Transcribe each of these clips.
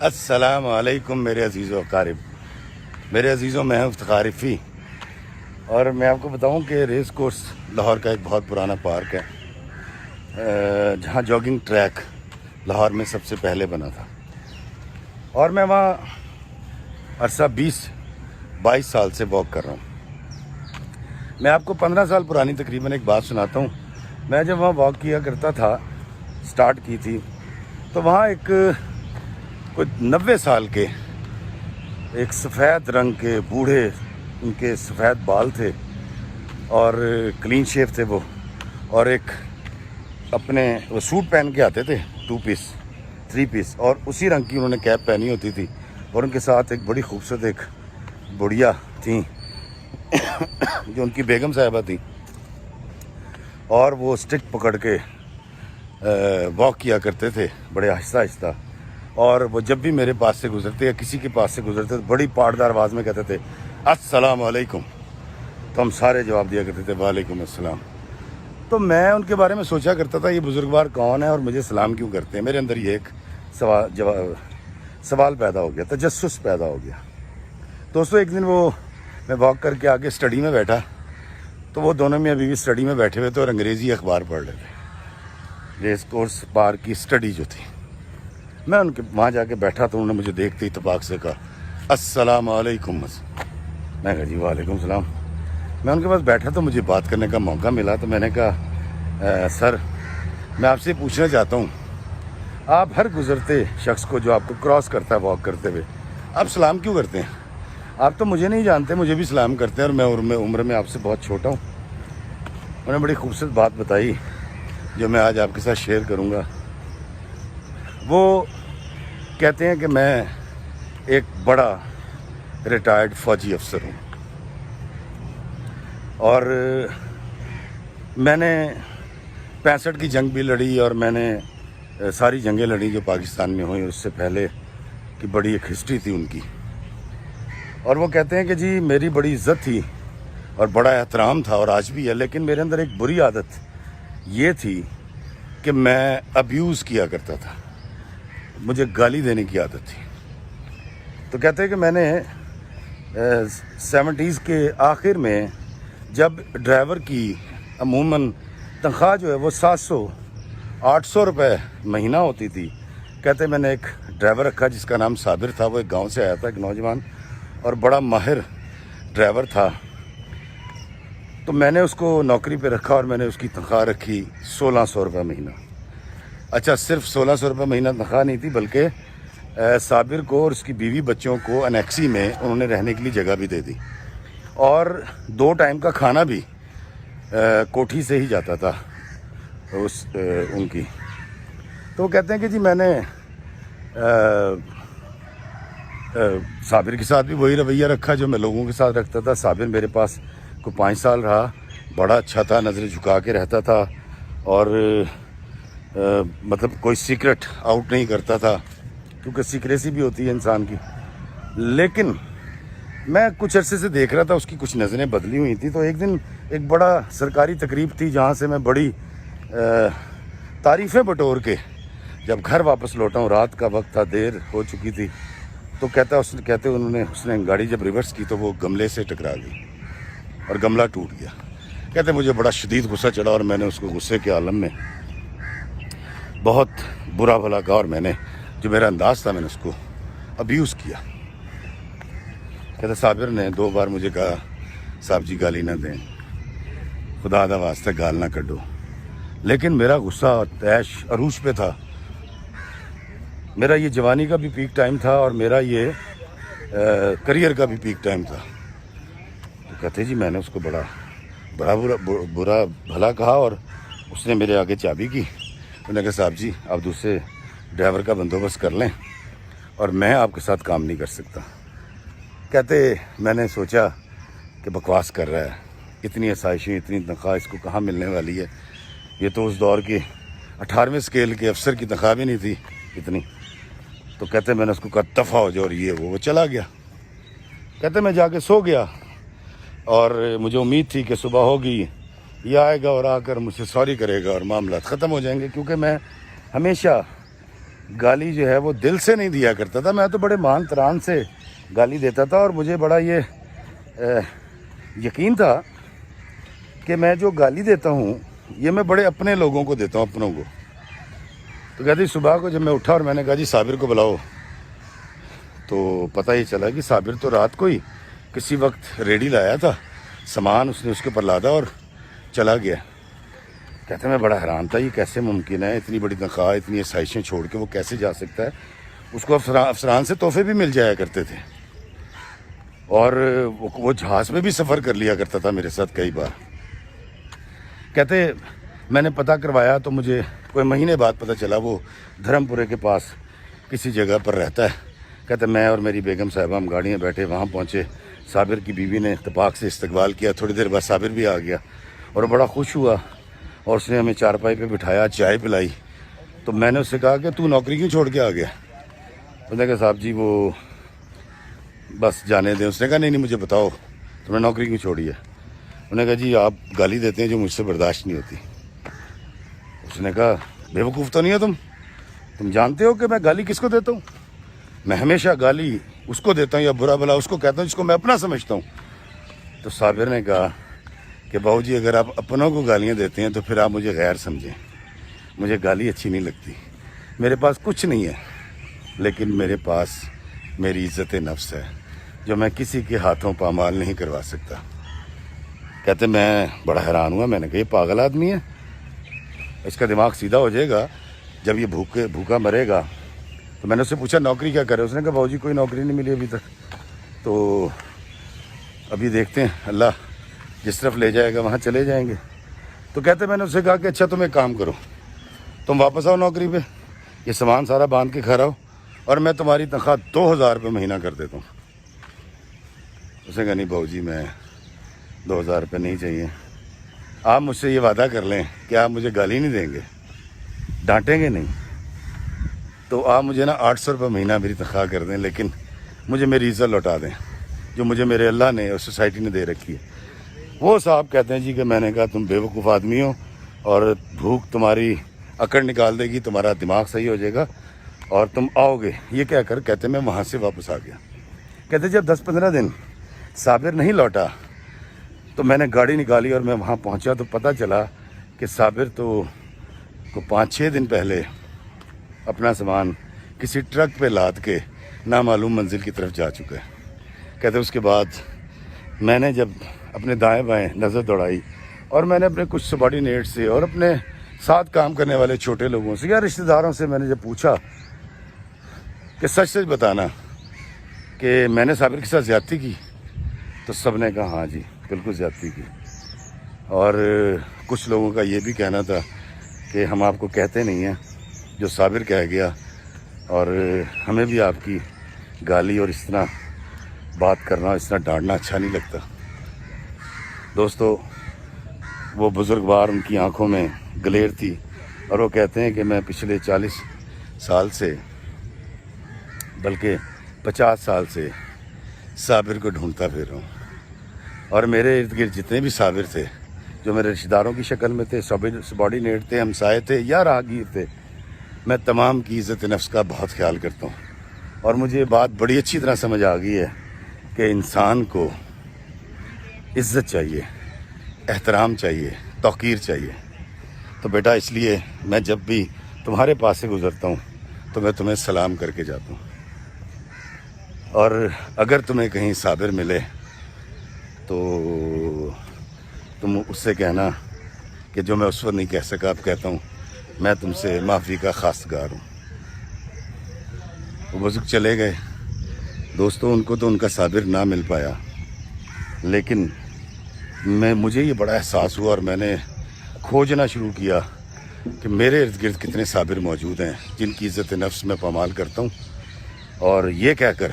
السلام علیکم میرے عزیز و اقارب، میرے عزیزوں میں ہوں افتخار رفیع، اور میں آپ کو بتاؤں کہ ریس کورس لاہور کا ایک بہت پرانا پارک ہے جہاں جاگنگ ٹریک لاہور میں سب سے پہلے بنا تھا، اور میں وہاں عرصہ 22 سال سے واک کر رہا ہوں۔ میں آپ کو 15 سال پرانی تقریباً ایک بات سناتا ہوں۔ میں جب وہاں واک کیا کرتا تھا، سٹارٹ کی تھی، تو وہاں ایک کوئی 90 سال کے ایک سفید رنگ کے بوڑھے، ان کے سفید بال تھے اور کلین شیف تھے وہ، اور ایک اپنے وہ سوٹ پہن کے آتے تھے 2 پیس 3 پیس، اور اسی رنگ کی انہوں نے کیپ پہنی ہوتی تھی، اور ان کے ساتھ ایک بڑی خوبصورت ایک بڑھیا تھیں جو ان کی بیگم صاحبہ تھیں، اور وہ سٹک پکڑ کے واک کیا کرتے تھے بڑے آہستہ آہستہ، اور وہ جب بھی میرے پاس سے گزرتے یا کسی کے پاس سے گزرتے تو بڑی پاٹدار آواز میں کہتے تھے السلام علیکم، تو ہم سارے جواب دیا کرتے تھے وعلیکم السلام۔ تو میں ان کے بارے میں سوچا کرتا تھا یہ بزرگوار کون ہے اور مجھے سلام کیوں کرتے ہیں۔ میرے اندر یہ ایک سوال پیدا ہو گیا، تجسس پیدا ہو گیا۔ دوستو ایک دن میں واک کر کے آگے اسٹڈی میں بیٹھا، تو وہ دونوں میاں بیوی اسٹڈی میں بیٹھے ہوئے تھے اور انگریزی اخبار پڑھ رہے تھے، ریس کورس پارک کی اسٹڈی جو تھی۔ میں ان کے وہاں جا کے بیٹھا تو انہوں نے مجھے دیکھتے ہی اتفاق سے کہا السلام علیکم۔ میں کہا جی وعلیکم السلام۔ میں ان کے پاس بیٹھا تو مجھے بات کرنے کا موقع ملا، تو میں نے کہا سر میں آپ سے پوچھنا چاہتا ہوں، آپ ہر گزرتے شخص کو جو آپ کو کراس کرتا ہے واک کرتے ہوئے، آپ سلام کیوں کرتے ہیں؟ آپ تو مجھے نہیں جانتے، مجھے بھی سلام کرتے ہیں، اور میں عمر میں آپ سے بہت چھوٹا ہوں۔ انہوں نے بڑی خوبصورت بات بتائی جو میں آج آپ کے ساتھ شیئر کروں گا۔ وہ کہتے ہیں کہ میں ایک بڑا ریٹائرڈ فوجی افسر ہوں، اور میں نے 65 کی جنگ بھی لڑی، اور میں نے ساری جنگیں لڑی جو پاکستان میں ہوئیں، اس سے پہلے کی بڑی ایک ہسٹری تھی ان کی۔ اور وہ کہتے ہیں کہ جی میری بڑی عزت تھی اور بڑا احترام تھا، اور آج بھی ہے، لیکن میرے اندر ایک بری عادت یہ تھی کہ میں ابیوز کیا کرتا تھا، مجھے گالی دینے کی عادت تھی۔ تو کہتے ہیں کہ میں نے 70s کے آخر میں جب ڈرائیور کی عموماً تنخواہ جو ہے وہ 700-800 روپے مہینہ ہوتی تھی، کہتے ہیں میں نے ایک ڈرائیور رکھا جس کا نام صابر تھا، وہ ایک گاؤں سے آیا تھا، ایک نوجوان اور بڑا ماہر ڈرائیور تھا۔ تو میں نے اس کو نوکری پہ رکھا اور میں نے اس کی تنخواہ رکھی 1600 روپے مہینہ۔ اچھا، صرف 1600 روپے مہینہ تنخواہ نہیں تھی، بلکہ صابر کو اور اس کی بیوی بچوں کو انیکسی میں انہوں نے رہنے کے لیے جگہ بھی دے دی، اور 2 ٹائم کا کھانا بھی کوٹھی سے ہی جاتا تھا ان کی۔ تو وہ کہتے ہیں کہ جی میں نے صابر کے ساتھ بھی وہی رویہ رکھا جو میں لوگوں کے ساتھ رکھتا تھا۔ صابر میرے پاس کو 5 سال رہا، بڑا اچھا تھا، نظر جھکا کے رہتا تھا، اور مطلب کوئی سیکرٹ آؤٹ نہیں کرتا تھا، کیونکہ سیکریسی بھی ہوتی ہے انسان کی۔ لیکن میں کچھ عرصے سے دیکھ رہا تھا اس کی کچھ نظریں بدلی ہوئی تھیں۔ تو ایک دن ایک بڑا سرکاری تقریب تھی جہاں سے میں بڑی تعریفیں بٹور کے جب گھر واپس لوٹا ہوں، رات کا وقت تھا، دیر ہو چکی تھی، تو اس نے گاڑی جب ریورس کی تو وہ گملے سے ٹکرا گئی اور گملہ ٹوٹ گیا۔ کہتے مجھے بڑا شدید غصہ چڑھا، اور میں نے اس کو غصے کے عالم میں بہت برا بھلا کہا، اور میں نے جو میرا انداز تھا میں نے اس کو ابیوز کیا۔ کہتے صابر نے 2 بار مجھے کہا صاحب جی گالی نہ دیں، خدا دا واسطہ گال نہ کڈو، لیکن میرا غصہ تیش عروج پہ تھا۔ میرا یہ جوانی کا بھی پیک ٹائم تھا، اور میرا یہ کریئر کا بھی پیک ٹائم تھا۔ تو کہتے جی میں نے اس کو برا بھلا کہا، اور اس نے میرے آگے چابی کی۔ انہوں نے کہا صاحب جی آپ دوسرے ڈرائیور کا بندوبست کر لیں، اور میں آپ کے ساتھ کام نہیں کر سکتا۔ کہتے میں نے سوچا کہ بکواس کر رہا ہے، اتنی آسائشیں، اتنی تنخواہ اس کو کہاں ملنے والی ہے، یہ تو اس دور کے 18ویں اسکیل کے افسر کی تنخواہ بھی نہیں تھی اتنی۔ تو کہتے میں نے اس کو کہا دفع ہو جاؤ، اور وہ چلا گیا۔ کہتے میں جا کے سو گیا، اور مجھے امید تھی کہ صبح ہوگی، یہ آئے گا اور آ کر مجھ سے سوری کرے گا اور معاملات ختم ہو جائیں گے، کیونکہ میں ہمیشہ گالی جو ہے وہ دل سے نہیں دیا کرتا تھا. میں تو بڑے مان تران سے گالی دیتا تھا اور مجھے بڑا یہ یقین تھا کہ میں جو گالی دیتا ہوں یہ میں بڑے اپنے لوگوں کو دیتا ہوں, اپنوں کو. تو کہتی صبح کو جب میں اٹھا اور میں نے کہا جی صابر کو بلاؤ, تو پتہ یہ چلا کہ صابر تو رات کو ہی کسی وقت ریڈی لایا تھا, سامان اس نے اس کے پر لادا اور چلا گیا. کہتے میں بڑا حیران تھا یہ کیسے ممکن ہے, اتنی بڑی تنخواہ اتنی آسائشیں چھوڑ کے وہ کیسے جا سکتا ہے. اس کو افسران سے تحفے بھی مل جایا کرتے تھے اور وہ جہاز میں بھی سفر کر لیا کرتا تھا میرے ساتھ کئی بار. کہتے میں نے پتہ کروایا تو مجھے کوئی مہینے بعد پتہ چلا وہ دھرم پورے کے پاس کسی جگہ پر رہتا ہے. کہتے میں اور میری بیگم صاحبہ ہم گاڑیاں بیٹھے وہاں پہنچے. صابر کی بیوی نے اتفاق سے استقبال کیا. تھوڑی دیر بعد صابر بھی آ گیا اور بڑا خوش ہوا اور اس نے ہمیں چارپائی پہ بٹھایا, چائے پلائی. تو میں نے اس سے کہا کہ تو نوکری کیوں چھوڑ کے آ گیا؟ اس نے کہا صاحب جی وہ بس جانے دیں. اس نے کہا نہیں مجھے بتاؤ تم نے نوکری کیوں چھوڑی ہے؟ انہوں نے کہا جی آپ گالی دیتے ہیں جو مجھ سے برداشت نہیں ہوتی. اس نے کہا بے وقوف تو نہیں ہو تم جانتے ہو کہ میں گالی کس کو دیتا ہوں؟ میں ہمیشہ گالی اس کو دیتا ہوں یا برا بلا اس کو کہتا ہوں جس کو میں اپنا سمجھتا ہوں. تو صابر نے کہا کہ بہو جی اگر آپ اپنوں کو گالیاں دیتے ہیں تو پھر آپ مجھے غیر سمجھیں. مجھے گالی اچھی نہیں لگتی. میرے پاس کچھ نہیں ہے لیکن میرے پاس میری عزت نفس ہے جو میں کسی کے ہاتھوں پامال نہیں کروا سکتا. کہتے میں بڑا حیران ہوا. میں نے کہا یہ پاگل آدمی ہے, اس کا دماغ سیدھا ہو جائے گا جب یہ بھوکا مرے گا. تو میں نے اس سے پوچھا نوکری کیا کرے؟ اس نے کہا بہو جی کوئی نوکری نہیں ملی ابھی تک, تو ابھی دیکھتے ہیں اللہ جس طرف لے جائے گا وہاں چلے جائیں گے. تو کہتے میں نے اس سے کہا کہ اچھا تم ایک کام کرو, تم واپس آؤ نوکری پہ, یہ سامان سارا باندھ کے کھا آؤ اور میں تمہاری تنخواہ 2000 روپے مہینہ کر دیتا ہوں. اس نے کہا نہیں بہو جی میں 2000 روپے نہیں چاہیے. آپ مجھ سے یہ وعدہ کر لیں کہ آپ مجھے گالی نہیں دیں گے, ڈانٹیں گے نہیں, تو آپ مجھے نا 800 روپے مہینہ میری تنخواہ کر دیں لیکن مجھے میری عزت لوٹا دیں جو مجھے میرے اللہ نے اور سوسائٹی نے دے رکھی ہے. وہ صاحب کہتے ہیں جی کہ میں نے کہا تم بے وقوف آدمی ہو اور بھوک تمہاری اکڑ نکال دے گی, تمہارا دماغ صحیح ہو جائے گا اور تم آؤ گے. یہ کہہ کر کہتے میں وہاں سے واپس آ گیا. کہتے جب 10-15 دن صابر نہیں لوٹا تو میں نے گاڑی نکالی اور میں وہاں پہنچا تو پتہ چلا کہ صابر تو 5-6 دن پہلے اپنا سامان کسی ٹرک پہ لاد کے نامعلوم منزل کی طرف جا چکا ہے. کہتے اس کے بعد میں نے جب اپنے دائیں بائیں نظر دوڑائی اور میں نے اپنے کچھ سبارڈینیٹ سے اور اپنے ساتھ کام کرنے والے چھوٹے لوگوں سے یا رشتہ داروں سے میں نے جب پوچھا کہ سچ بتانا کہ میں نے صابر کے ساتھ زیادتی کی, تو سب نے کہا ہاں جی بالکل زیادتی کی. اور کچھ لوگوں کا یہ بھی کہنا تھا کہ ہم آپ کو کہتے نہیں ہیں جو صابر کہہ گیا, اور ہمیں بھی آپ کی گالی اور اس طرح بات کرنا اس طرح ڈانٹنا اچھا نہیں لگتا. دوستو وہ بزرگوار ان کی آنکھوں میں گلیر تھی اور وہ کہتے ہیں کہ میں پچھلے 40 سال سے بلکہ 50 سال سے صابر کو ڈھونڈتا پھر رہا ہوں, اور میرے ارد گرد جتنے بھی صابر تھے جو میرے رشتہ داروں کی شکل میں تھے, سبارڈینیٹ تھے, ہمسائے تھے یا راہگیر تھے, میں تمام کی عزت نفس کا بہت خیال کرتا ہوں. اور مجھے یہ بات بڑی اچھی طرح سمجھ آ گئی ہے کہ انسان کو عزت چاہیے, احترام چاہیے, توقیر چاہیے. تو بیٹا اس لیے میں جب بھی تمہارے پاس سے گزرتا ہوں تو میں تمہیں سلام کر کے جاتا ہوں, اور اگر تمہیں کہیں صابر ملے تو تم اس سے کہنا کہ جو میں اس وقت نہیں کہہ سکا اب کہتا ہوں, میں تم سے معافی کا خواستگار ہوں. وہ بزرگ چلے گئے دوستوں, ان کو تو ان کا صابر نہ مل پایا, لیکن مجھے یہ بڑا احساس ہوا اور میں نے کھوجنا شروع کیا کہ میرے ارد گرد کتنے صابر موجود ہیں جن کی عزت نفس میں پامال کرتا ہوں, اور یہ کہہ کر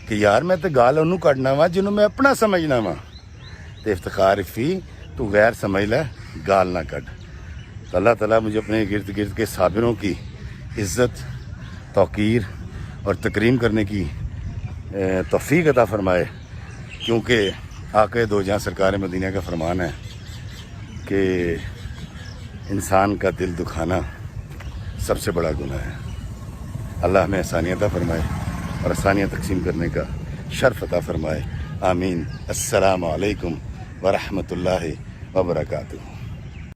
کہ یار میں تو گال انہوں کٹنا وا جنہوں میں اپنا سمجھنا وا, تو افتخار فی تو غیر سمجھ لے گال نہ کٹ. تو اللہ تعالیٰ مجھے اپنے گرد گرد کے صابروں کی عزت, توقیر اور تکریم کرنے کی توفیق عطا فرمائے, کیونکہ آقا دو جہاں سرکار مدینہ کا فرمان ہے کہ انسان کا دل دکھانا سب سے بڑا گناہ ہے. اللہ ہمیں آسانیاں عطا فرمائے اور آسانیاں تقسیم کرنے کا شرف عطا فرمائے. آمین. السلام علیکم ورحمۃ اللہ وبرکاتہ.